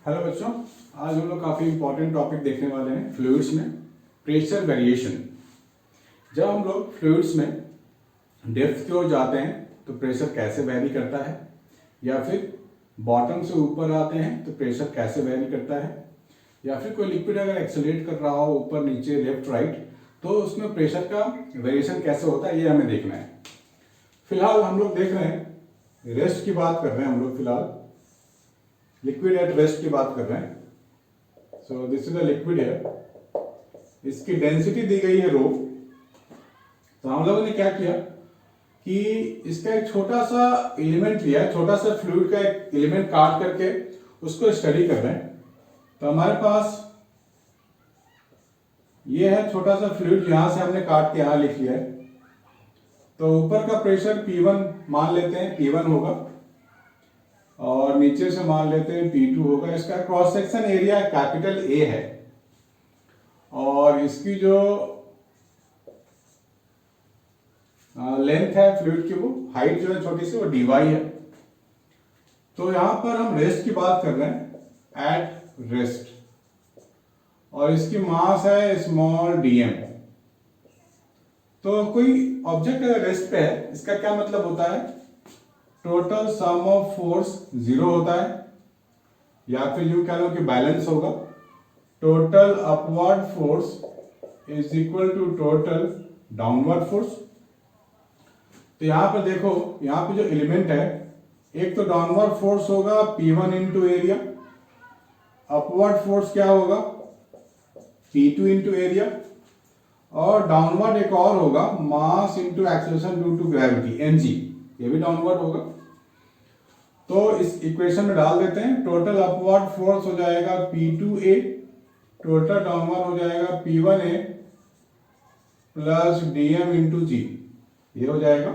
Hello बच्चों, आज हम लोग काफ़ी इंपॉर्टेंट टॉपिक देखने वाले हैं फ्लूइड्स में प्रेशर वेरिएशन। जब हम लोग फ्लूइड्स में डेप्थ की ओर जाते हैं तो प्रेशर कैसे वेरी करता है, या फिर बॉटम से ऊपर आते हैं तो प्रेशर कैसे वेरी करता है, या फिर कोई लिक्विड अगर एक्सेलरेट कर रहा हो ऊपर नीचे लेफ्ट राइट तो उसमें प्रेशर का वेरिएशन कैसे होता है, ये हमें देखना है। फिलहाल हम लोग देख रहे हैं रेस्ट की बात कर रहे हैं, हम लोग फिलहाल लिक्विड एट रेस्ट की बात कर रहे हैं। सो दिस इज अ लिक्विड है, इसकी डेंसिटी दी गई है रो। तो हम लोगों ने क्या किया कि इसका एक छोटा सा एलिमेंट लिया, छोटा सा फ्लूइड का एक एलिमेंट काट करके उसको स्टडी कर रहे हैं। तो हमारे पास ये है छोटा सा फ्लूइड, यहां से हमने काट के यहां लिख लिया है। तो ऊपर का प्रेशर P1 मान लेते हैं, P1 होगा, और नीचे से मान लेते हैं P2 होगा। इसका cross section area capital A है, और इसकी जो लेंथ है फ्लूइड की, वो हाइट जो है छोटी सी, वो dy है। तो यहां पर हम रेस्ट की बात कर रहे हैं, एट रेस्ट, और इसकी मास है स्मॉल dm। तो कोई ऑब्जेक्ट अगर रेस्ट पे है, इसका क्या मतलब होता है, total sum of force zero होता है, या फिर यूं कह लो कि बैलेंस होगा। Total upward force is equal to total downward force. तो यहां पर देखो, यहां पे जो एलिमेंट है, एक तो डाउनवर्ड फोर्स होगा P1 into area, upward force क्या होगा P2 इंटू एरिया, और डाउनवर्ड एक और होगा mass into acceleration due to gravity mg, ये भी डाउनवर्ड होगा। तो इस इक्वेशन में डाल देते हैं। टोटल अपवर्ड फोर्स हो जाएगा P2a, टोटल डाउनवर्ड हो जाएगा P1a प्लस dm इंटू जी, ये हो जाएगा,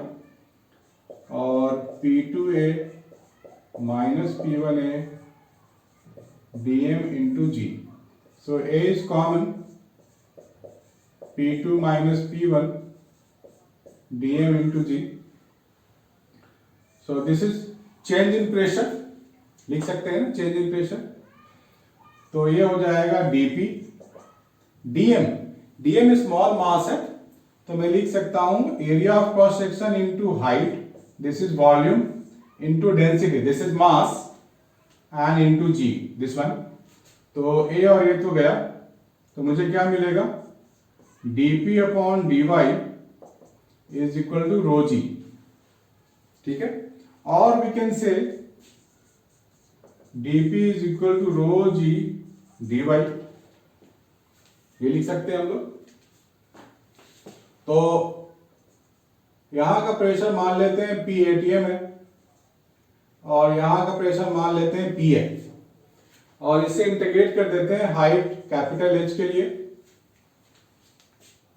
और P2a minus P1a dm into g. So a is common, P2 minus P1 dm into g. So this is change in pressure, लिख सकते हैं ना, चेंज इन प्रेशर। तो ये हो जाएगा dp dm, dm small mass है, तो मैं लिख सकता हूं area of cross section into height, this is volume, into density, this is mass, and into g, this one. तो a और a तो गया, तो मुझे क्या मिलेगा, dp upon dy is equal to rho g. ठीक है, और वी कैन से dp is equal to rho g dy, ये लिख सकते हैं हम लोग। तो यहां का प्रेशर मान लेते हैं P ATM है, और यहां का प्रेशर मान लेते हैं P है, और इसे इंटीग्रेट कर देते हैं हाइट कैपिटल H के लिए।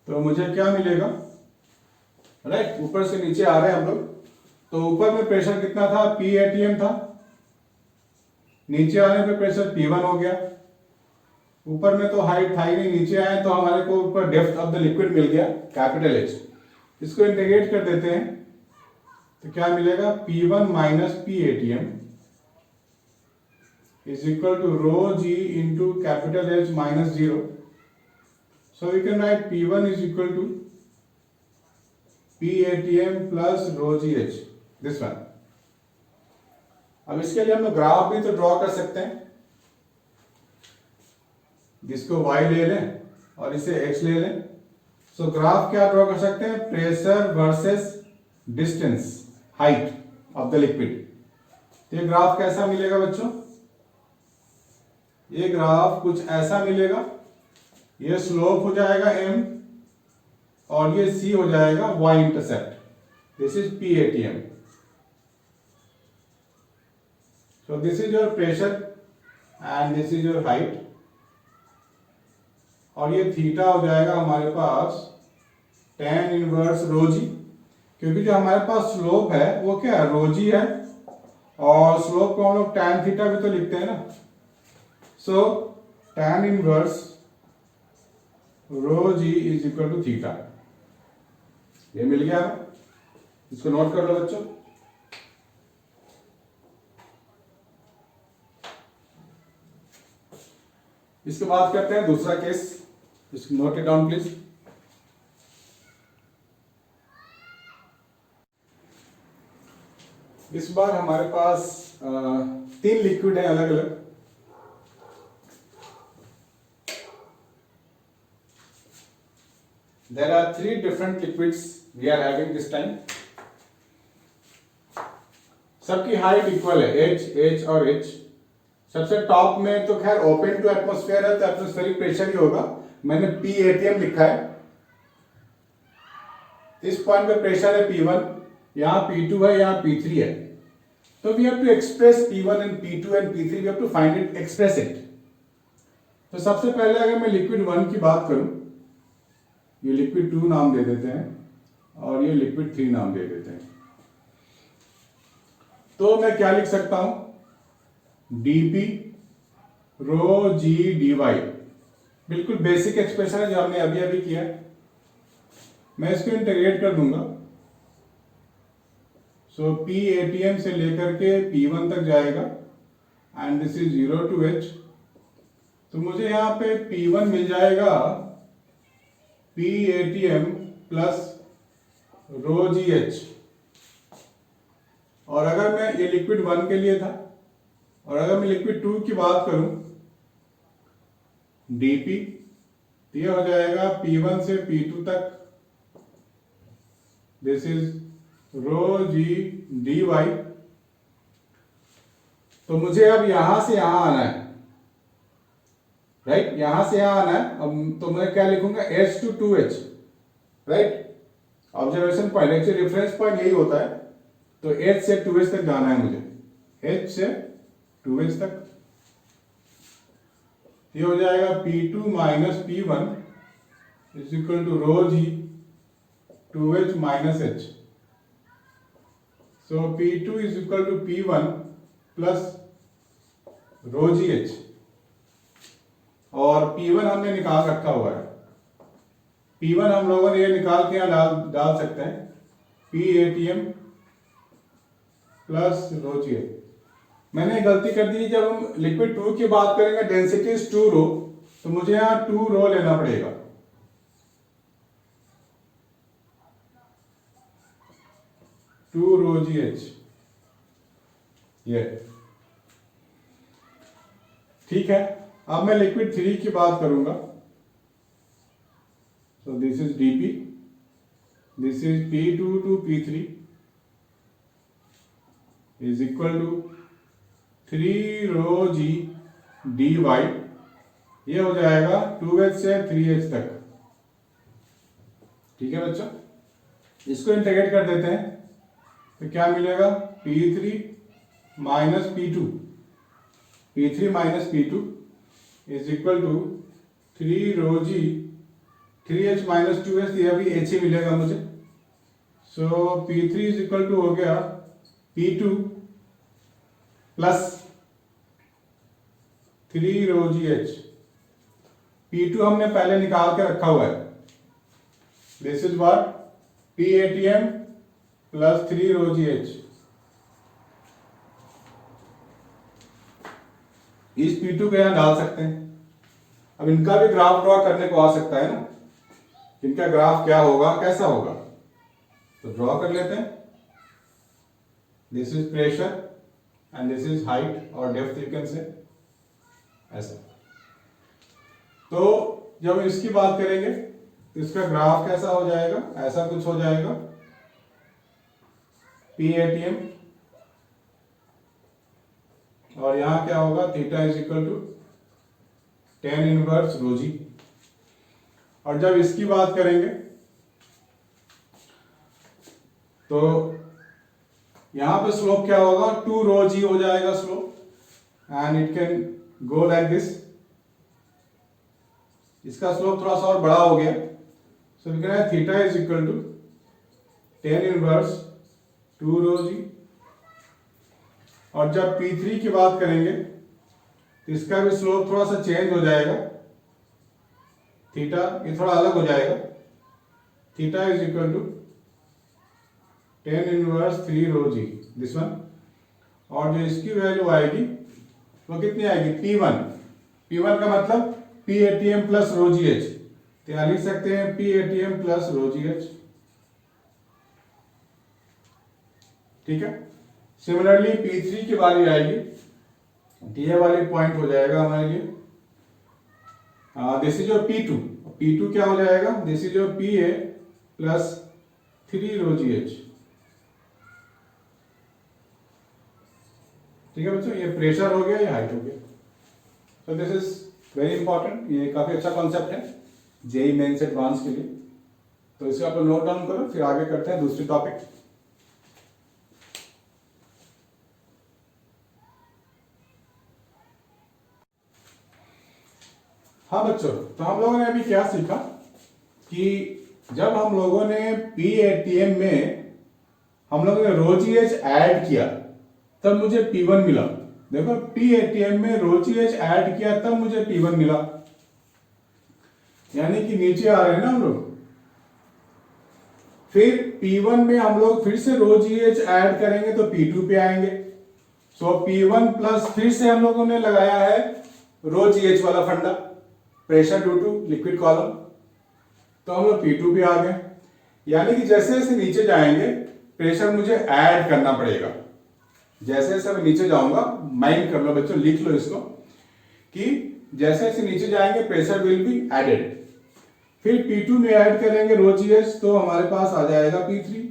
तो मुझे क्या मिलेगा, राइट, ऊपर से नीचे आ रहे हैं हम लोग। तो ऊपर में प्रेशर कितना था, P ATM था, नीचे आने पे प्रेशर P1 हो गया। ऊपर में तो हाइट था ही नहीं, नीचे आए तो हमारे को ऊपर डेप्थ ऑफ द लिक्विड मिल गया कैपिटल H। इसको इंटीग्रेट कर देते हैं तो क्या मिलेगा, P1 minus P ATM is equal to rho g into capital H minus 0। So we can write P1 is equal to P ATM plus rho g H, this one. अब इसके लिए हम लोग ग्राफ भी तो ड्रॉ कर सकते हैं, जिसको y ले लें और इसे x ले लें। सो ग्राफ क्या ड्रॉ कर सकते हैं, pressure versus distance, height of the liquid. तो ये ग्राफ कैसा मिलेगा बच्चों, ये ग्राफ कुछ ऐसा मिलेगा, ये स्लोप हो जाएगा m, और ये c हो जाएगा y intercept, this is P ATM। So this is your pressure and this is your height, और ये थीटा हो जाएगा हमारे पास tan इनवर्स रो जी, क्योंकि जो हमारे पास स्लोप है वो क्या है, रो जी है, और स्लोप को हम लोग tan थीटा भी तो लिखते हैं ना। So tan inverse rho g is equal to theta, ये मिल गया, इसको नोट कर लो बच्चों। इसके बाद करते हैं दूसरा केस, इसको नोट इट डाउन प्लीज। इस बार हमारे पास 3 लिक्विड है अलग अलग। There are 3 different liquids we are having this time. सबकी हाइट इक्वल है, H और H। सबसे टॉप में तो खैर ओपन टू एटमॉस्फेयर है तो एटमॉस्फेरिक प्रेशर ही होगा, मैंने PATM लिखा है। इस पॉइंट पे प्रेशर है P1, यहाँ P2 है, यहाँ P3 है। तो we have to express P1 and P2 and P3, we have to find it, express it। तो सबसे पहले अगर मैं लिक्विड 1 की बात करूं, ये लिक्विड 2 नाम दे देते हैं और ये लिक्विड 3 नाम दे देते हैं। तो मैं क्या लिख सकता हूं, dp रो जी dy, बिल्कुल बेसिक एक्सप्रेशन है जो हमने अभी अभी किया है। मैं इसको इंटीग्रेट कर दूंगा। सो PATM से लेकर के P1 तक जाएगा and this is 0 to H। तो मुझे यहां पे P1 मिल जाएगा PATM plus rho g H. और अगर मैं, ये लिक्विड 1 के लिए था, और अगर मैं लिक्विड 2 की बात करूं, dp, तो ये हो जाएगा P1 से P2 तक, this is rho g dy। तो मुझे अब यहां से यहां आना है, राइट, यहां से यहां आना है। अब तो मैं क्या लिखूंगा, H to 2H, right, observation point, actually reference point यही होता है। तो H से 2H तक जाना है मुझे, H से 2H तक। ये हो जाएगा P2 minus P1 is equal to rho g 2H minus H। So P2 is equal to P1 plus rho g H, और P1 हमने निकाल रखा हुआ है। P1 हम लोगों ने ये निकाल के यहां डाल सकते हैं, PATM plus rho g H. मैंने गलती कर दी, जब हम लिक्विड 2 की बात करेंगे डेंसिटी इज 2 रो, तो मुझे यहां 2 रो लेना पड़ेगा। टू रो जी एच, ये ठीक है। अब मैं लिक्विड 3 की बात करूंगा। So this is dp, this is P2 to P3 is equal to 3 row g dy। ये हो जाएगा 2H से 3H तक। ठीक है बच्चों, इसको इंटीग्रेट कर देते हैं तो क्या मिलेगा, P3 minus P2, P3 minus P2 is equal to 3 रो जी 3H माइनस 2H, ये भी H ही मिलेगा मुझे। सो P3 इज इक्वल टू हो गया P2 प्लस 3 रो जी H। P2 हमने पहले निकाल के रखा हुआ है, this is what, PATM plus 3 row g H। इस P2 को यहां डाल सकते हैं। अब इनका भी ग्राफ ड्रॉ करने को आ सकता है ना, इनका ग्राफ क्या होगा, कैसा होगा, तो ड्रॉ कर लेते हैं। This is pressure and this is height और डेप्थ, यू कैन से ऐसा। तो जब इसकी बात करेंगे तो इसका ग्राफ कैसा हो जाएगा, ऐसा कुछ हो जाएगा, PATM, और यहां क्या होगा, theta is equal to tan inverse rho g. और जब इसकी बात करेंगे तो यहां पे स्लोप क्या होगा, 2 रो जी हो जाएगा slope, and it can go like this. इसका स्लोप थोड़ा सा और बड़ा हो गया, so we can write theta is equal to tan inverse 2 rho g. और जब P3 की बात करेंगे तो इसका भी स्लोप थोड़ा सा चेंज हो जाएगा, थीटा ये थोड़ा अलग हो जाएगा, theta is equal to tan inverse 3 row g, this one. और जो इसकी वैल्यू आएगी वो कितनी आएगी, P1। P1 का मतलब P A T M plus rho g H, तो यहां लिख सकते हैं P A T M plus rho g H. ठीक है। सिमिलरली P3 की बारी आएगी, ये वाली पॉइंट हो जाएगा हमारे लिए this is your P2। P2 क्या हो जाएगा, this is your PA plus 3 row g H. ठीक है बच्चों, ये प्रेशर हो गया, ये हाइट हो गया। सो दिस इज वेरी इंपॉर्टेंट, ये काफी अच्छा कॉन्सेप्ट है जेई मेंस एडवांस के लिए। तो इसे आप नोट डाउन करो, फिर आगे करते हैं दूसरी टॉपिक। हाँ बच्चों, तो हम लोगों ने अभी क्या सीखा कि जब हम लोगों ने PATM में हम लोगों ने रो जी एच ऐड किया तब मुझे P1 मिला। देखो PATM में रो जी एच ऐड किया तब मुझे P1 मिला, यानी कि नीचे आ रहे हैं ना हम लोग। फिर P1 में हम लोग फिर से रो जी एच ऐड करेंगे तो P2 पे आएंगे। सो P1 प्लस फिर से हम लोगों ने लगाया है रो जी एच वाला फंडा, pressure due to liquid column, तो हम लोग P2 पे आ गए। यानी कि जैसे जैसे नीचे जाएंगे प्रेशर मुझे ऐड करना पड़ेगा। जैसे जैसे मैं नीचे जाऊंगा, माइंड कर लो बच्चों, लिख लो इसको कि जैसे जैसे नीचे जाएंगे प्रेशर विल बी एडेड। फिर P2 में ऐड करेंगे रो जी एच तो हमारे पास आ जाएगा P3।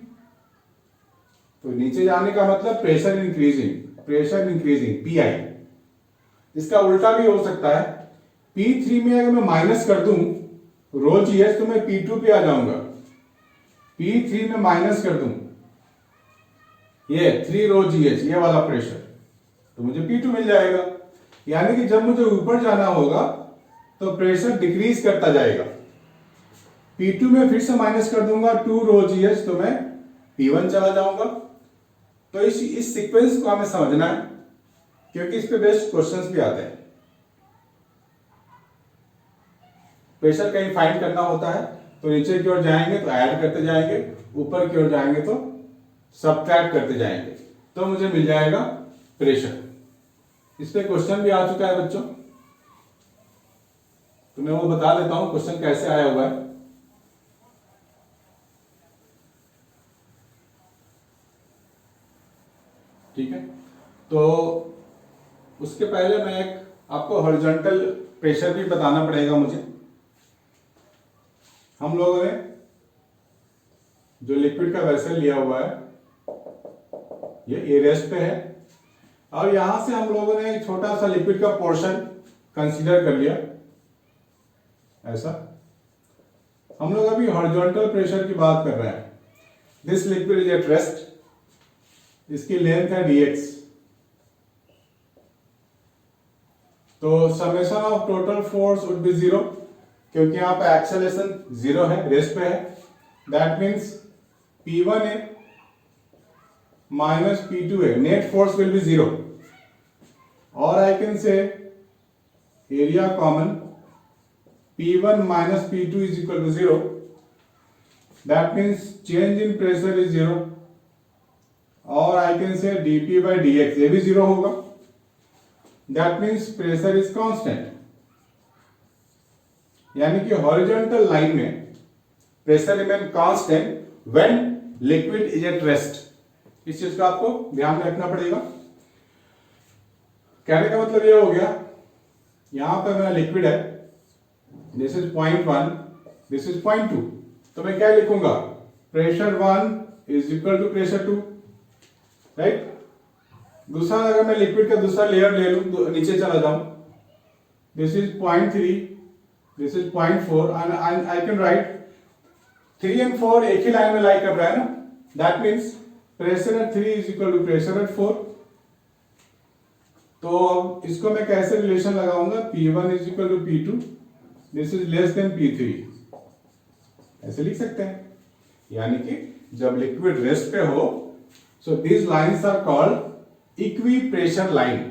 तो नीचे जाने का मतलब प्रेशर इंक्रीजिंग PI। इसका उल्टा भी हो सकता है, P3 में अगर मैं माइनस कर दूं रो जी एच तो मैं P2 पे आ जाऊंगा। P3 में माइनस कर दूं ये 3 रो जी एच, ये वाला प्रेशर, तो मुझे P2 मिल जाएगा। यानी कि जब मुझे ऊपर जाना होगा तो प्रेशर डिक्रीज करता जाएगा। P2 में फिर से माइनस कर दूंगा 2 रो जी एच तो मैं P1 चला जाऊंगा। तो इस सीक्वेंस को हमें समझना है क्योंकि इस पे बेस्ट क्वेश्चंस भी आते हैं। प्रेशर कहीं फाइंड करना होता है तो नीचे की ओर जाएंगे तो ऐड करते जाएंगे, ऊपर की ओर जाएंगे तो सब्ट्रैक्ट करते जाएंगे, तो मुझे मिल जाएगा प्रेशर। इस पे क्वेश्चन भी आ चुका है बच्चों, तो मैं वो बता देता हूं क्वेश्चन कैसे आया हुआ है। ठीक है, तो उसके पहले मैं एक आपको हॉरिजॉन्टल प्रेशर भी बताना पड़ेगा मुझे। हम लोगों ने जो लिक्विड का वेसल लिया हुआ है ये रेस्ट पे है, और यहां से हम लोगों ने एक छोटा सा लिक्विड का पोर्शन कंसीडर कर लिया ऐसा। हम लोग अभी हॉरिजॉन्टल प्रेशर की बात कर रहे हैं। This liquid is at rest, इसकी लेंथ है dx। तो summation of total force would be 0, क्योंकि यहां पे एक्सेलरेशन 0 है, रेस्ट पे है। दैट मीन्स P1 है माइनस P2 है, नेट फोर्स विल बी 0। और I can say area common P1 minus P2 is equal to 0। That means change in pressure is 0। और I can say dP by dx, ये भी 0 होगा। That means pressure is constant. यानी कि horizontal line में pressure remain constant when liquid is at rest. इस चीज का आपको ध्यान में रखना पड़ेगा। कहने का मतलब ये हो गया, यहां पर मेरा लिक्विड है, दिस इज 0.1, दिस इज 0.2, तो मैं क्या लिखूंगा, pressure 1 is equal to pressure 2, right. दूसरा अगर मैं लिक्विड का दूसरा लेयर ले लूं तो नीचे चला जाऊं, this is 0.3, this is 0.4 and I can right 3 and 4 एक ही लाइन में लाई कर रहा है ना। That means pressure at 3 is equal to pressure at 4। तो इसको मैं कैसे रिलेशन लगाऊंगा, P1 is equal to P2, this is less than P3, ऐसे लिख सकते हैं। यानी कि जब लिक्विड रेस्ट पे हो, सो these lines are called equipressure line.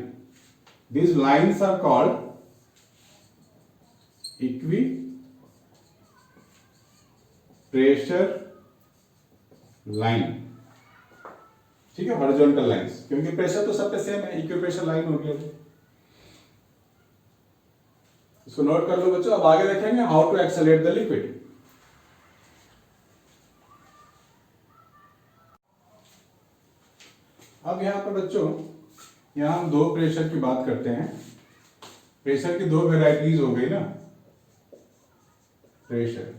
These lines are called equipressure line. ठीक है, हॉरिजॉन्टल लाइंस, क्योंकि प्रेशर तो सब पे सेम है, इक्विप्रेशर लाइन हो गया। इसको नोट कर लो बच्चों। अब आगे देखेंगे how to accelerate the liquid. अब यहाँ पर बच्चों, यहाँ हम दो प्रेशर की बात करते हैं। प्रेशर की दो वेराइटीज हो गई ना प्रेशर।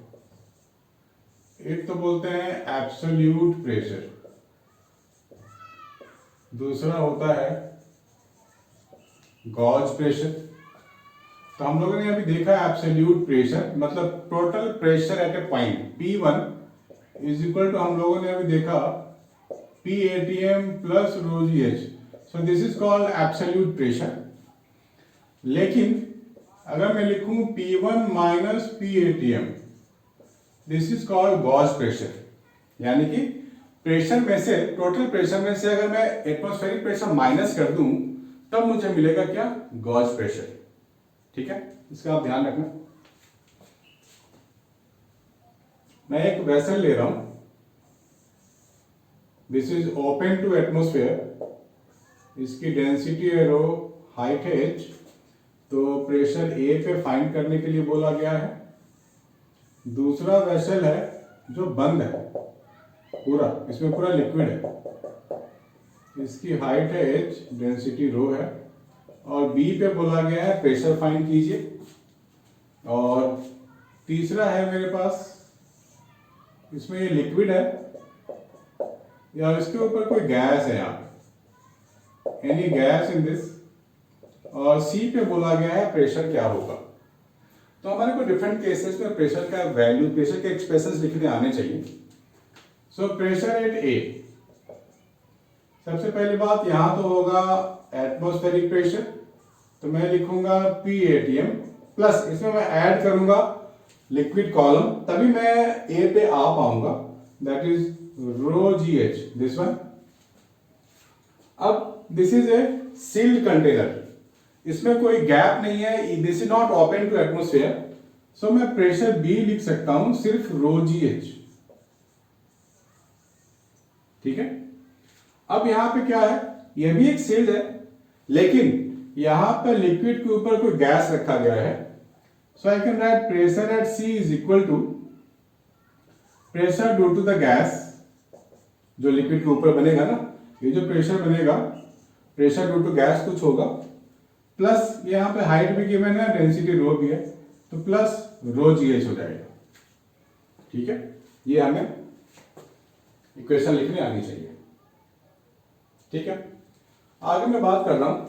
एक तो बोलते हैं एब्सोल्यूट प्रेशर, दूसरा होता है गॉज प्रेशर। तो हम लोगों ने अभी देखा एब्सोल्यूट प्रेशर मतलब total pressure at a point P1 is equal to, हम लोगों ने अभी देखा PATM plus rho GH। So this is called absolute pressure. लेकिन अगर मैं लिखूं P1 minus PATM, this is called gauge pressure. यानी कि प्रेशर में से, टोटल प्रेशर में से अगर मैं एटमॉस्फेरिक प्रेशर माइनस कर दूं तब मुझे मिलेगा क्या? Gauge pressure. ठीक है, इसका आप ध्यान रखना। मैं एक वेसल ले रहा हूं, this is open to atmosphere, इसकी डेंसिटी है रो, हाइट है h, तो प्रेशर A पे फाइंड करने के लिए बोला गया है। दूसरा वेसल है जो बंद है पूरा, इसमें पूरा लिक्विड है, इसकी हाइट है h, डेंसिटी रो है, और B पे बोला गया है प्रेशर फाइंड कीजिए। और तीसरा है मेरे पास, इसमें ये लिक्विड है या इसके ऊपर कोई गैस है, यहाँ एनी गैस इन दिस, और C पे बोला गया है प्रेशर क्या होगा। तो हमारे को डिफरेंट केसेस में प्रेशर का वैल्यू, प्रेशर के एक्सप्रेशंस लिखने आने चाहिए। सो प्रेशर एट A, सबसे पहली बात यहां तो होगा एटमॉस्फेरिक प्रेशर, तो मैं लिखूंगा PATM प्लस, इसमें मैं ऐड करूंगा लिक्विड कॉलम, तभी मैं A पे आ पाऊंगा, that is rho GH, this one. अब this is a sealed container, इसमें कोई गैप नहीं है, this is not open to atmosphere, so मैं प्रेशर B लिख सकता हूं सिर्फ रो GH। ठीक है, अब यहां पे क्या है, यह भी एक सील्ड है लेकिन यहां पर लिक्विड के ऊपर कोई गैस रखा गया है। So I can write pressure at C is equal to pressure due to the gas, जो लिक्विड के ऊपर बनेगा ना, ये जो प्रेशर बनेगा, प्रेशर ड्यू टू गैस कुछ होगा, प्लस यहाँ पे हाइट भी गिवन है, डेंसिटी रो भी है, तो प्लस रो GH हो जाएगा। ठीक है, ये हमें इक्वेशन लिखने आनी चाहिए। ठीक है, आगे मैं बात कर रहा हूं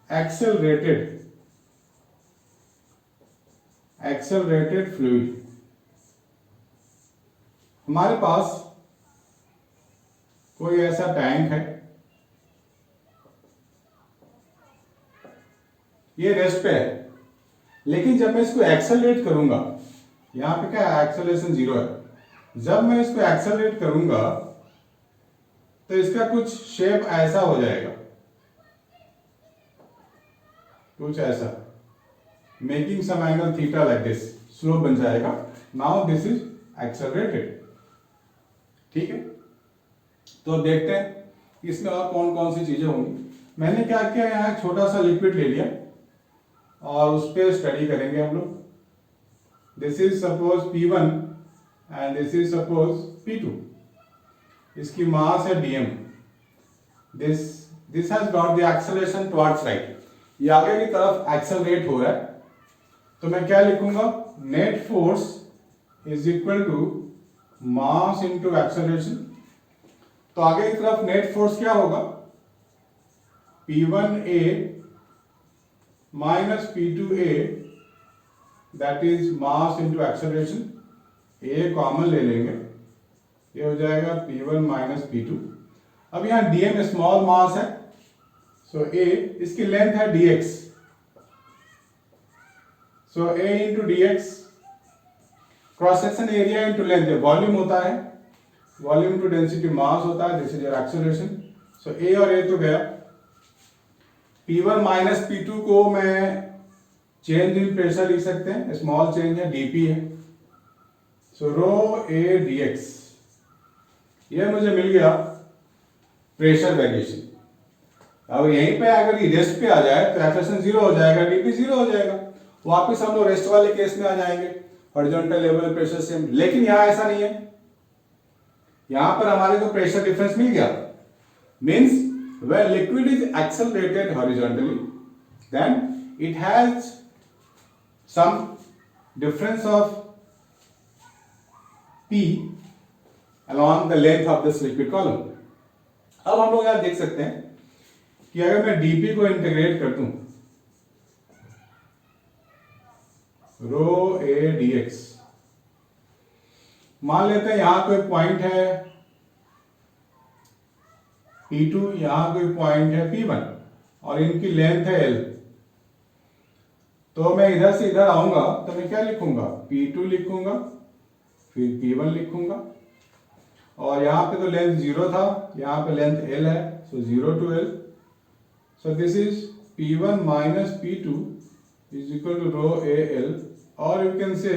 एक्सेलरेटेड फ्लूइड। हमारे पास कोई ऐसा टैंक है, ये रेस्ट पे है, लेकिन जब मैं इसको एक्सेलरेट करूंगा, यहां पे क्या है, एक्सेलरेशन 0 है, जब मैं इसको एक्सेलरेट करूंगा तो इसका कुछ शेप ऐसा हो जाएगा, कुछ ऐसा, making some angle theta like this, slope बन जाएगा। Now this is accelerated. ठीक है, तो देखते हैं इसमें और कौन कौन सी चीजें होंगी। मैंने क्या किया, यहाँ एक छोटा सा लिक्विड ले लिया और उस पर स्टडी करेंगे हम लोग। This is suppose P1 and this is suppose P2, इसकी मास है dm, this has got the acceleration towards right, ये आगे की तरफ एक्सेलरेट हो रहा है, तो मैं क्या लिखूंगा, net force is equal to mass into acceleration. तो आगे की तरफ नेट फोर्स क्या होगा, P1A minus P2A, that is mass into acceleration, A common ले लेंगे, ये हो जाएगा P1 माइनस P2। अब यहां dm स्मॉल मास है, सो A, इसकी लेंथ है dx, so A into dx, cross section area into length, volume होता है, वॉल्यूम टू डेंसिटी मास होता है, this is your acceleration. So A और A तो गया, P1 माइनस P2 को मैं चेंज इन प्रेशर लिख सकते हैं, स्मॉल चेंज है, dP है, सो रो A dx, यह मुझे मिल गया प्रेशर वेरिएशन। अब यहीं पे अगर ये रेस्ट पे आ जाए तो एक्सेलरेशन जीरो हो जाएगा, डीपी जीरो हो जाएगा, वापस हम लोग रेस्ट वाले केस में आ जाएंगे, हॉरिजॉन्टल लेवल प्रेशर सेम। लेकिन यहां ऐसा नहीं है, यहां पर हमारे को प्रेशर डिफरेंस मिल गया। Means when liquid is accelerated horizontally then it has some difference of p along the length of this liquid column। अब हम लोग यहां देख सकते हैं कि अगर मैं dp को इंटीग्रेट कर दूं रो ए dx, मान लेते हैं यहां कोई पॉइंट है P2, यहां कोई पॉइंट है P1 और इनकी लेंथ है L। तो मैं इधर से इधर आऊंगा तो मैं क्या लिखूंगा, P2 लिखूंगा, फिर P1 लिखूंगा, और यहां पे तो लेंथ 0 था, यहां पे लेंथ L है, so 0 to L, so this is P1 minus P2 is equal to rho AL, और you can say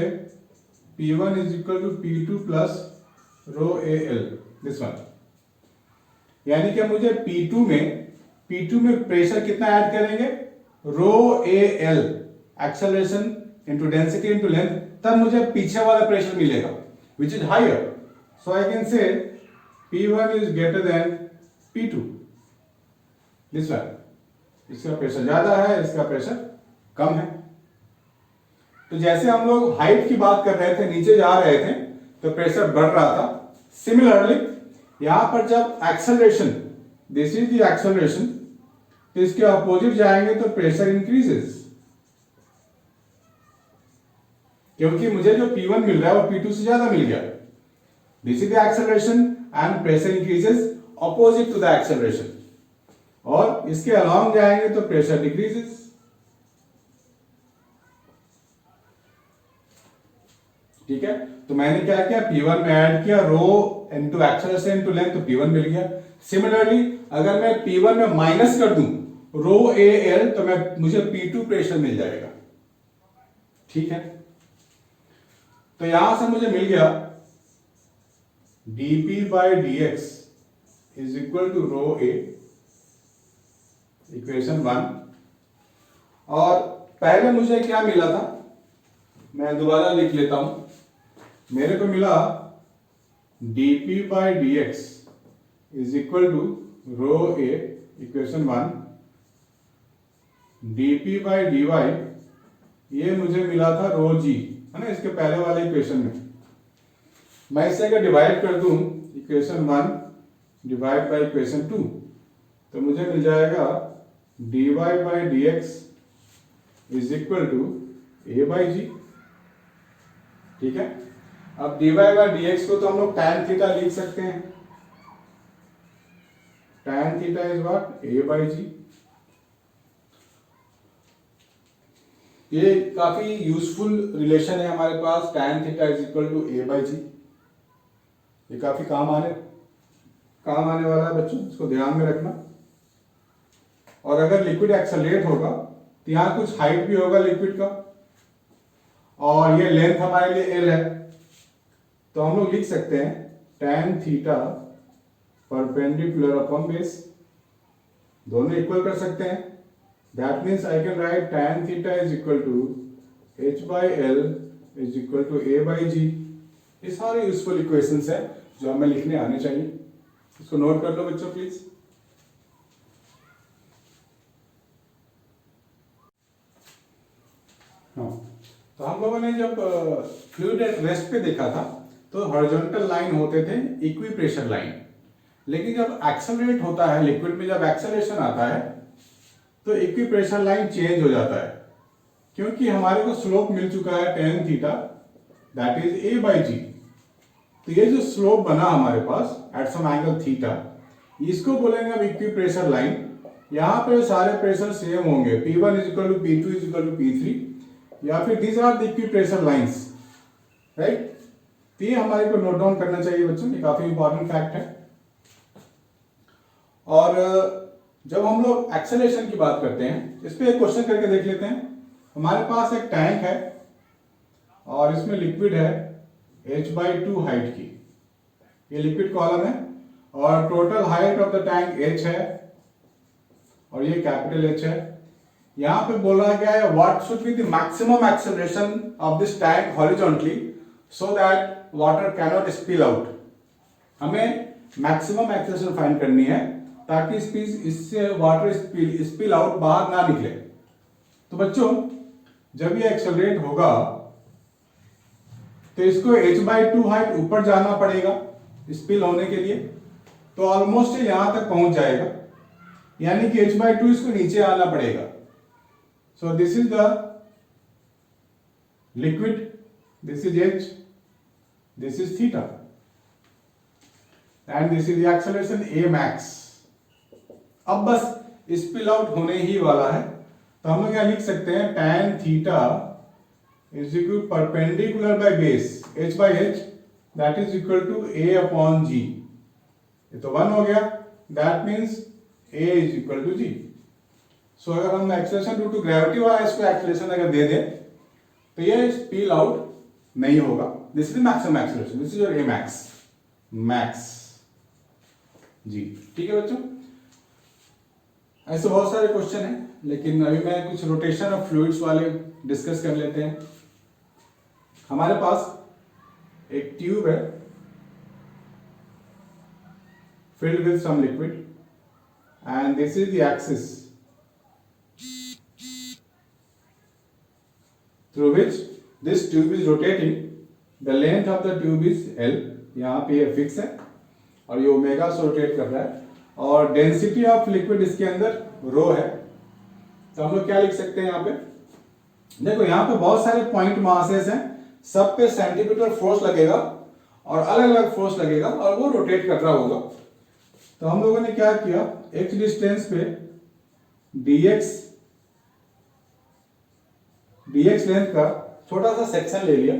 P1 is equal to P2 plus rho AL, this one. यानी कि मुझे P2 में pressure कितना add करेंगे, rho a L, acceleration into density into length, तब मुझे पीछे वाला प्रेशर मिलेगा which is higher. So I can say P1 is greater than P2, this one. इसका प्रेशर ज्यादा है, इसका प्रेशर कम है। तो जैसे हम लोग हाइट की बात कर रहे थे, नीचे जा रहे थे तो प्रेशर बढ़ रहा था, सिमिलरली यहां पर जब acceleration, this is the acceleration, तो इसके अपोजिट जाएंगे तो प्रेशर इंक्रीजेस, क्योंकि मुझे जो P1 मिल रहा है वो P2 से ज्यादा मिल गया। This is the acceleration and pressure increases opposite to the acceleration, और इसके अलोंग जाएंगे तो प्रेशर डिक्रीजेस। ठीक है, तो मैंने क्या किया, P1 में ऐड किया रो इनटू एक्सेलरेशन इनटू लेंथ, तो P1 मिल गया। सिमिलरली अगर मैं P1 में माइनस कर दूं रो ए एल, तो मुझे P2 प्रेशर मिल जाएगा। ठीक है, तो यहां से मुझे मिल गया dp by dx is equal to rho a, equation 1। और पहले मुझे क्या मिला था, मैं दोबारा लिख लेता हूं। मेरे को मिला dp by dx is equal to rho a, equation 1, dp by dy ये मुझे मिला था रो g, है ना, इसके पहले वाले इक्वेशन में। मैं इसे अगर डिवाइड कर दूं इक्वेशन 1 डिवाइड बाई इक्वेशन 2, तो मुझे मिल जाएगा dy by dx is equal to a by g। ठीक है, अब dy बाई dx को तो हम लोग tan थीटा लिख सकते हैं, tan theta is what, a by g। ये काफी यूजफुल रिलेशन है हमारे पास, tan theta is equal to a by g। ये काफी काम आने वाला है बच्चों, इसको ध्यान में रखना। और अगर लिक्विड एक्सेलरेट होगा तो यहां कुछ हाइट भी होगा लिक्विड का, और ये लेंथ हमारे लिए L है, तो हम लोग लिख सकते हैं tan theta perpendicular upon base, दोनों इक्वल कर सकते हैं। That means I can write tan theta is equal to h by L is equal to a by g। ये सारे यूजफुल इक्वेशंस हैं जो हमें लिखने आने चाहिए, इसको नोट कर लो बच्चों प्लीज। हाँ, तो हम लोगों ने जब फ्लूइड एट रेस्ट पे देखा था तो हॉरिजॉन्टल लाइन होते थे इक्वी प्रेशर लाइन, लेकिन जब एक्सेलरेट होता है लिक्विड में, जब एक्सेलरेशन आता है तो इक्वी प्रेशर लाइन चेंज हो जाता है, क्योंकि हमारे को स्लोप मिल चुका है tan theta that is a by g. तो ये जो स्लोप बना हमारे पास एट सम एंगल थीटा, इसको बोलेंगे हम इक्वी प्रेशर लाइन। यहां पे सारे प्रेशर सेम होंगे, P1 is equal to P2 is equal to P3, या फिर these are the equi pressure lines, right. तो ये हमारे को नोट डाउन करना चाहिए बच्चों, ये काफी इंपॉर्टेंट फैक्ट है। और जब हम लोग एक्सेलरेशन की बात करते हैं, इस पे एक क्वेश्चन करके देख लेते हैं। हमारे पास एक टैंक है और इसमें लिक्विड है h/2 हाइट की, ये लिक्विड कॉलम है, और total height of the tank h है, और ये कैपिटल एच है। यहां पे बोल रहा क्या है, what should be the maximum acceleration of this tank horizontally so that water cannot spill out. हमें मैक्सिमम एक्सेलरेशन फाइंड करनी है ताकि इससे वाटर स्पिल आउट बाहर ना निकले। तो बच्चों जब ये एक्सेलरेट होगा तो इसको h/2 हाइट ऊपर जाना पड़ेगा स्पिल होने के लिए, तो ऑलमोस्ट यहां तक पहुंच जाएगा, यानी कि h/2 इसको नीचे आना पड़ेगा। सो this is the liquid, this is h, this is theta and this is the acceleration a max। अब बस स्पिल आउट होने ही वाला है, तो हम लोग क्या लिख सकते हैं, tan theta is equal perpendicular by base h/h that is equal to a/g। ये तो 1 हो गया, that means a is equal to g। So अगर हम एक्सेलरेशन ड्यू टू ग्रेविटी वाला इसको एक्सेलरेशन अगर दे दें तो ये स्पिल आउट नहीं होगा। This is maximum acceleration, this is your a max max g. ठीक है बच्चों, ऐसे बहुत सारे क्वेश्चन हैं, लेकिन अभी मैं कुछ रोटेशन ऑफ फ्लूइड्स वाले डिस्कस कर लेते हैं। हमारे पास एक ट्यूब है filled with some liquid and this is the axis through which this tube is rotating। the length of the tube is L, यहाँ पे ये फिक्स है और ये ओमेगा से रोटेट कर रहा है, और डेंसिटी ऑफ लिक्विड इसके अंदर रो है। तो हम लोग क्या लिख सकते हैं यहाँ पे, देखो यहाँ पे बहुत सारे पॉइंट मासेस हैं, सब पे सेंटीमीटर फोर्स लगेगा और अलग अलग फोर्स लगेगा और वो रोटेट कर रहा होगा। तो हम लोगों ने क्या किया, x डिस्टेंस पे dx लेंथ का छोटा सा सेक्शन ले लिया,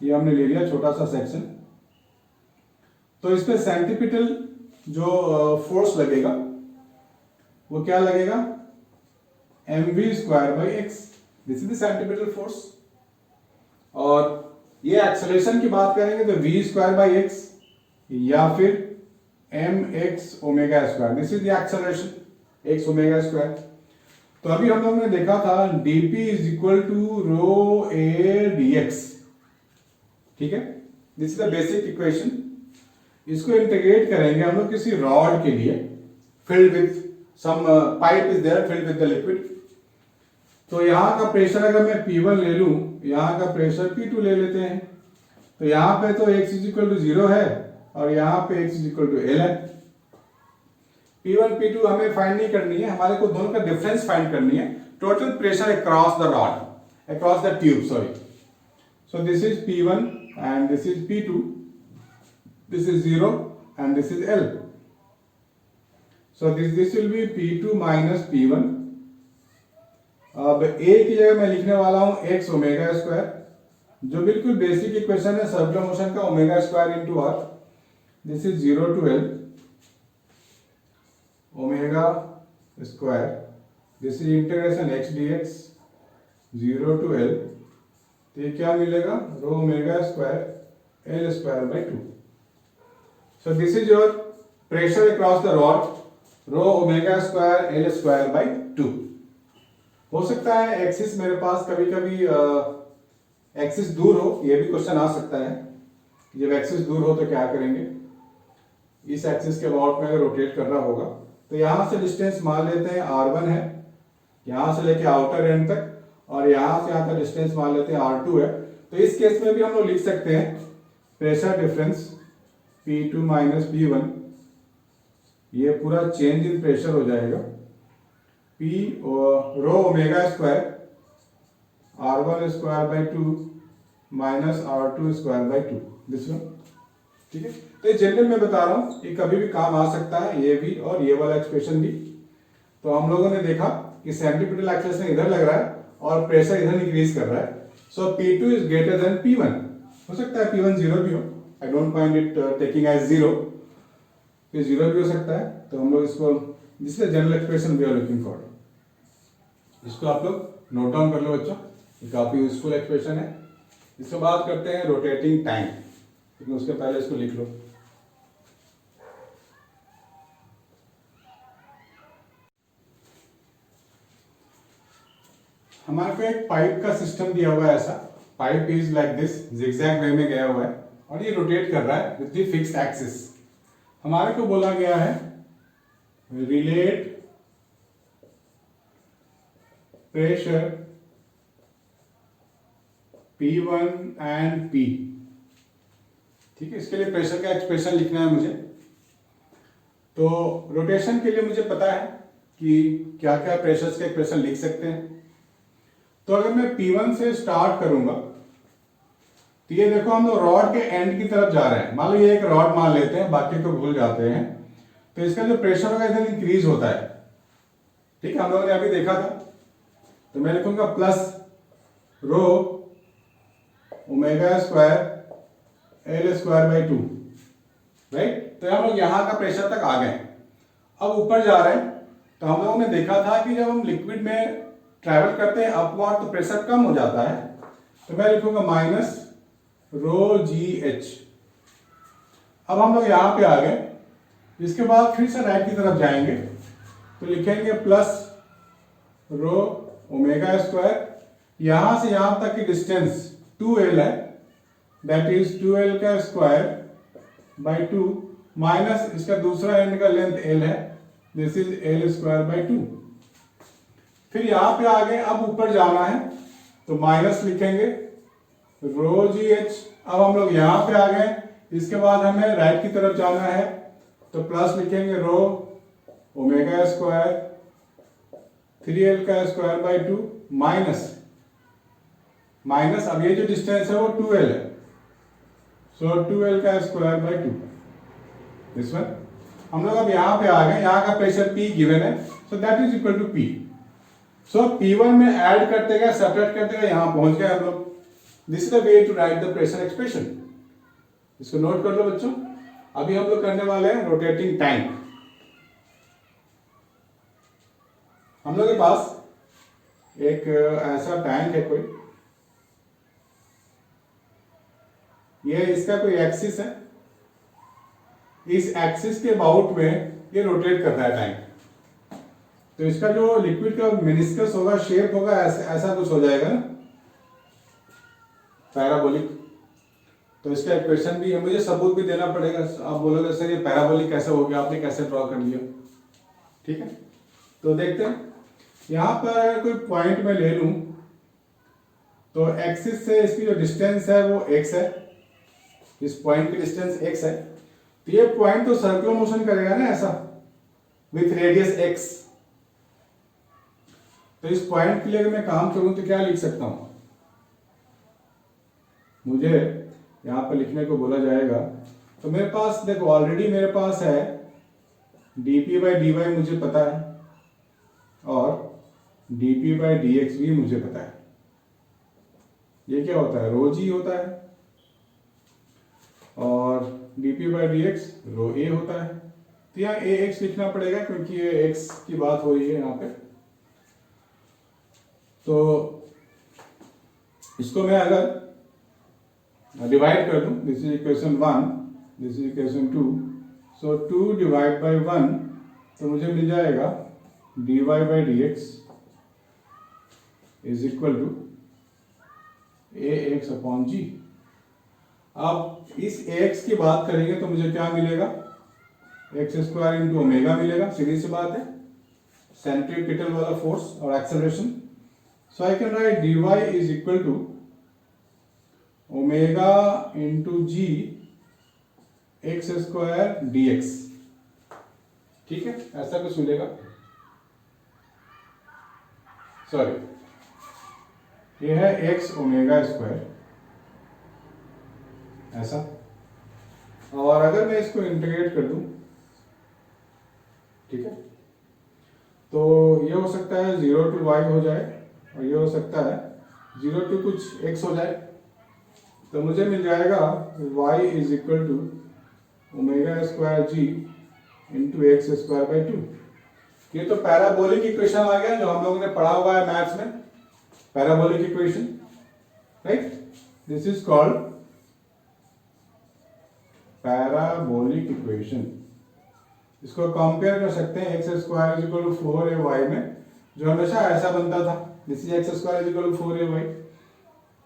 ये हमने ले लिया छोटा सा सेक्शन। तो इस पे सेंटीपिटल जो फोर्स लगेगा वो क्या लगेगा, mv²/x, this is the centripetal force. और ये एक्सेलरेशन की बात करेंगे तो v²/x या फिर mx⍵², this is the acceleration x⍵²। तो अभी हम लोगों ने देखा था dp is equal to ρ/a/dx, ठीक है, this is the basic equation. इसको इंटीग्रेट करेंगे हम लोग किसी रॉड के लिए filled with some pipe is there filled with the liquid. तो यहाँ का प्रेशर अगर मैं P1 ले लूं, यहाँ का प्रेशर P2 ले लेते हैं। तो यहाँ पे तो x इज इक्वल टू 0 है और यहाँ पे x is equal to L है। P1 P2 हमें फाइंड नहीं करनी है, हमारे को दोनों का डिफरेंस फाइंड करनी है, total pressure across the rod, across the tube, sorry. So this is P1 and this is P2, this is 0 and this is L। so this will be P2 minus P1। अब A की जगह मैं लिखने वाला हूं x⍵², जो बिल्कुल basic equation है सर्कुलर मोशन का, ω² into r। This is 0 to L ω², this is integration x dx 0 to L। तो ये क्या मिलेगा, ρ⍵² L²/2। So this is your pressure across the rod, ρ⍵² L²/2। हो सकता है एक्सिस मेरे पास कभी कभी एक्सिस दूर हो, ये भी क्वेश्चन आ सकता है। जब एक्सिस दूर हो तो क्या करेंगे, इस एक्सिस के अबाउट में अगर रोटेट कर रहा होगा तो यहाँ से डिस्टेंस मान लेते हैं r1 है, यहाँ से लेके आउटर एंड तक, और यहाँ से यहाँ तक डिस्टेंस मान लेते हैं r2 है। तो इस केस में भी हम लोग लिख सकते हैं pressure difference P2 minus P1, ये पूरा चेंज इन प्रेशर हो जाएगा, P ρ⍵² r1²/2 minus r2²/2, this one, ठीक है। तो ये जनरल में बता रहा हूं, ये कभी भी काम आ सकता है, ये भी और ये वाला एक्सप्रेशन भी। तो हम लोगों ने देखा कि सेंटीपिटल एक्सेलरेशन इधर लग रहा है और प्रेशर इधर इंक्रीज कर रहा है। So P2 is greater than P1। हो सकता है P1 0 भी हो, I don't mind it taking as 0, ये 0 भी हो सकता है। तो हम लोग इसको, this is general expression we are looking for, इसको आप लोग नोट डाउन कर लो बच्चों, ये काफी यूजफुल एक्सप्रेशन है। इसके बाद करते हैं रोटेटिंग टाइम, लेकिन उसके पहले इसको लिख लो। हमारे को एक पाइप का सिस्टम दिया हुआ है ऐसा, pipe is like this, zigzag way में गया हुआ है और ये रोटेट कर रहा है विद द फिक्स्ड एक्सिस। हमारे को बोला गया है relate pressure P1 and P। ठीक है, इसके लिए प्रेशर का एक्सप्रेशन लिखना है मुझे। तो रोटेशन के लिए मुझे पता है कि क्या क्या प्रेशर्स के एक्सप्रेशन लिख सकते हैं। तो अगर मैं P1 से स्टार्ट करूंगा तो ये देखो हम लोग रॉड के एंड की तरफ जा रहे हैं। मान लो ये एक रॉड मान लेते हैं, बाकी को भूल जाते हैं। तो इसका जो प्रेशर होगा इधर इंक्रीज होता है। ठीक है, हम लोगों ने अभी देखा था। तो मैं लिखूंगा plus row omega square L square by 2, right. तो हम लोग यहां का प्रेशर तक आ गए। अब ऊपर जा रहे हैं। तो हम लोगों ने देखा था कि जब हम लिक्विड में ट्रैवल करते हैं अपवर्ड तो प्रेशर कम हो जाता है। तो मैं लिखूंगा माइनस रो जी एच। अब हम लोग यहां पे आ गए। इसके बाद फिर से राइट की तरफ जाएंगे तो लिखेंगे प्लस रो ओमेगा स्क्वायर, यहां से यहां तक की डिस्टेंस 2l है, दैट इज 2l का स्क्वायर बाई 2 माइनस इसका दूसरा एंड का लेंथ l है, this is l square by 2। फिर यहां पे आ गए, अब ऊपर जाना है तो माइनस लिखेंगे रो जी एच। अब हम लोग यहां पे आ गए, इसके बाद हमें राइट की तरफ जाना है तो प्लस लिखेंगे रो ओमेगा स्क्वायर 3l का स्क्वायर बाई 2 माइनस माइनस अब ये जो डिस्टेंस है वो 2l है, सो 2l का स्क्वायर बाई 2, दिस वन। हम लोग अब यहां पे आ गए, यहां का प्रेशर P गिवन है, so that is equal to P। So P1 में ऐड करते गए, सेपरेट करते गए, यहां पहुंच गए हम लोग। This is the way to write the pressure expression. इसको नोट कर लो बच्चों। अभी हम लोग करने वाले हैं रोटेटिंग टैंक। हम लोग के पास एक ऐसा टैंक है कोई, ये इसका कोई एक्सिस है, इस एक्सिस के अबाउट में ये रोटेट करता है टैंक। तो इसका जो लिक्विड का मेनिस्कस होगा, शेप होगा ऐसा कुछ हो जाएगा ना, पैराबोलिक। तो इसका इक्वेशन भी है, मुझे सबूत भी देना पड़ेगा। आप बोलोगे सर ये पैराबोलिक कैसे हो गया, आपने कैसे ड्रॉ कर लिया। ठीक है, तो देखते हैं। यहां पर अगर कोई पॉइंट में ले लूं तो एक्सिस से इसकी जो डिस्टेंस है वो x है, इस पॉइंट की डिस्टेंस x है। तो ये पॉइंट तो सर्कुलर मोशन करेगा ना ऐसा, विथ रेडियस x। तो इस पॉइंट के लिए अगर मैं काम करूं तो क्या लिख सकता हूं, मुझे यहां पर लिखने को बोला जाएगा। तो मेरे पास देखो ऑलरेडी मेरे पास है dp बाई dy मुझे पता है और dp बाई dx भी मुझे पता है। ये क्या होता है, रो जी होता है, और dp by dx rho a होता है। तो यहाँ ax लिखना पड़ेगा क्योंकि ये x की बात हो रही है यहाँ पे। तो इसको मैं अगर डिवाइड कर दूं, this is equation 1, this is equation 2, so 2 divide by 1, तो मुझे मिल जाएगा dy by dx is equal to ax upon g। अब इस ax की बात करेंगे तो मुझे क्या मिलेगा, एक्स स्क्वायर इंटू ओमेगा मिलेगा, सीधी सी बात है, सेंट्रीपिटल वाला फोर्स और acceleration. So I can write dy is equal to omega into g x square dx। ठीक है, ऐसा कुछ मिलेगा, सॉरी ये है x ओमेगा स्क्वायर ऐसा। और अगर मैं इसको इंटीग्रेट कर दूं, ठीक है, तो ये हो सकता है 0 टू y हो जाए और ये हो सकता है 0 टू कुछ x हो जाए। तो मुझे मिल जाएगा y is equal to omega square g into x square by 2। ये तो पैराबोलिक इक्वेशन आ गया जो हम लोगों ने पढ़ा हुआ है मैथ्स में, parabolic equation, right. This is called parabolic equation. इसको कंपेयर कर सकते हैं x square is equal to 4ay में, जो हमेशा ऐसा बनता था, this is x square is equal to 4ay।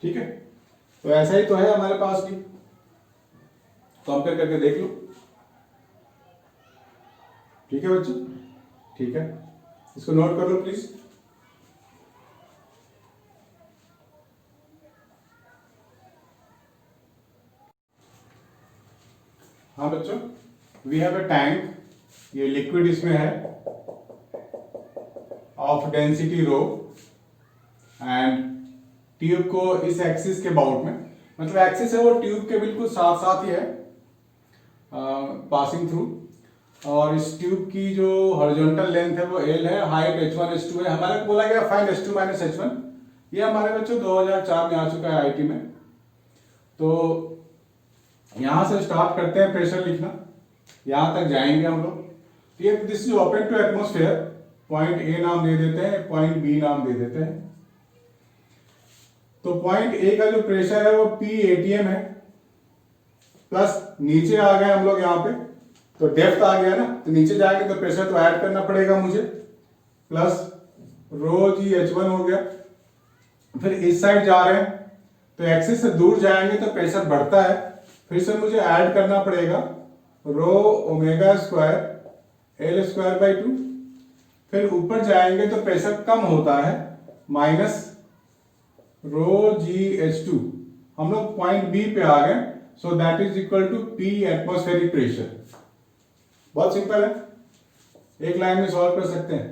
ठीक है, तो ऐसा ही तो है हमारे पास भी, कंपेयर करके देख लो। ठीक है बच्चों, ठीक है, इसको नोट कर लो प्लीज। हाँ बच्चों, वी हैव अ टैंक, ये लिक्विड इसमें है of density rho, and tube को इस एक्सिस के बाउट में, मतलब एक्सिस है वो ट्यूब के बिल्कुल साथ साथ ही है पासिंग थ्रू, और इस ट्यूब की जो हॉरिजॉन्टल लेंथ है वो L है, हाइट h1 h2 है। हमारे को बोला गया फाइंड h2 माइनस h1, ये हमारे बच्चों 2004 में आ चुका है आईटी में। तो यहां से स्टार्ट करते हैं प्रेशर लिखना, यहां तक जाएंगे हम लोग। ये this is open to atmosphere, point A नाम दे देते हैं, पॉइंट बी नाम दे देते हैं। तो पॉइंट ए का जो प्रेशर है वो P ATM है, प्लस नीचे आ गए हम लोग यहाँ पे, तो डेप्थ आ गया ना, तो नीचे जाएंगे तो प्रेशर तो ऐड करना पड़ेगा मुझे, प्लस रो जी H1 हो गया। फिर इस साइड जा रहे हैं तो एक्सिस से दूर जाएंगे तो प्रेशर बढ़ता है, फिर से मुझे ऐड करना पड़ेगा रो omega square L square by 2। फिर ऊपर जाएंगे तो प्रेशर कम होता है, माइनस रो जी H2। हम लोग पॉइंट बी पे आ गए, so that is equal to P atmospheric pressure. बहुत सिंपल है, एक लाइन में सॉल्व कर सकते हैं।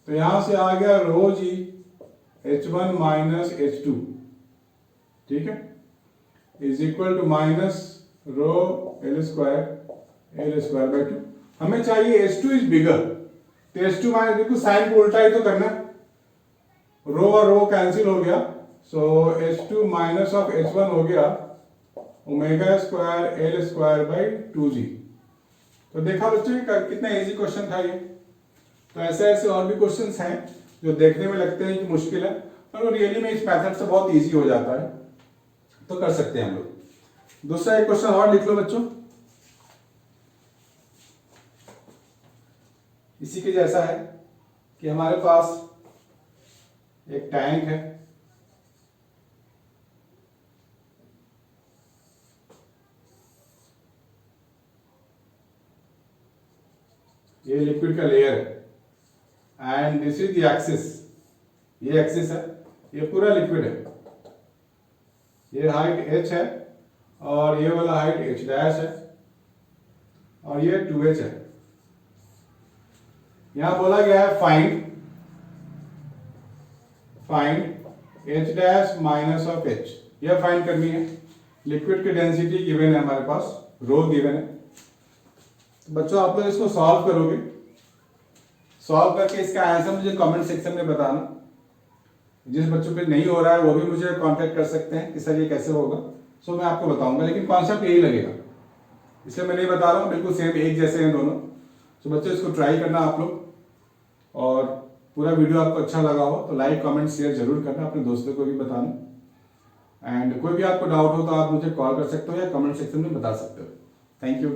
तो यहां से आ गया रो जी H1 माइनस H2, ठीक है, is equal to minus rho L square by 2। हमें चाहिए H2 इज बिगर, तो H2 माइनस, देखो साइन को उल्टा ही तो करना, रो और रो कैंसिल हो गया, सो H2 माइनस ऑफ H1 हो गया omega square L square by 2g। तो देखा बच्चों कितना इजी क्वेश्चन था ये। तो ऐसे ऐसे और भी क्वेश्चंस हैं जो देखने में लगते हैं कि मुश्किल है, पर वो रियली में इस मेथड से बहुत इजी हो जाता है, तो कर सकते हैं हम लोग। दूसरा एक क्वेश्चन और लिख लो बच्चों, इसी के जैसा है कि हमारे पास एक टैंक है, ये लिक्विड का लेयर है, and this is the axis, ये एक्सिस है, ये पूरा लिक्विड है, ये हाइट h है और ये वाला हाइट h डैश है और ये 2h है। यहां बोला गया है find h dash minus of h, यह फाइंड करनी है। लिक्विड की डेंसिटी गिवन है हमारे पास, रो गिवन है। तो बच्चों आप लोग इसको सॉल्व करोगे, सॉल्व करके इसका आंसर मुझे कमेंट सेक्शन में बताना। जिस बच्चों पे नहीं हो रहा है वो भी मुझे कांटेक्ट कर सकते हैं कि सर ये कैसे होगा, सो मैं आपको बताऊंगा, लेकिन कॉन्सेप्ट यही लगेगा, इसलिए मैं नहीं बता रहा हूँ, बिल्कुल सेम एक जैसे हैं दोनों। तो बच्चों इसको ट्राई करना आप लोग, और पूरा वीडियो आपको अच्छा लगा हो तो लाइक कमेंट शेयर जरूर करना, अपने दोस्तों को भी बताना। एंड कोई भी आपको डाउट हो तो आप मुझे कॉल कर सकते हो या कमेंट सेक्शन में बता सकते हो। Thank you.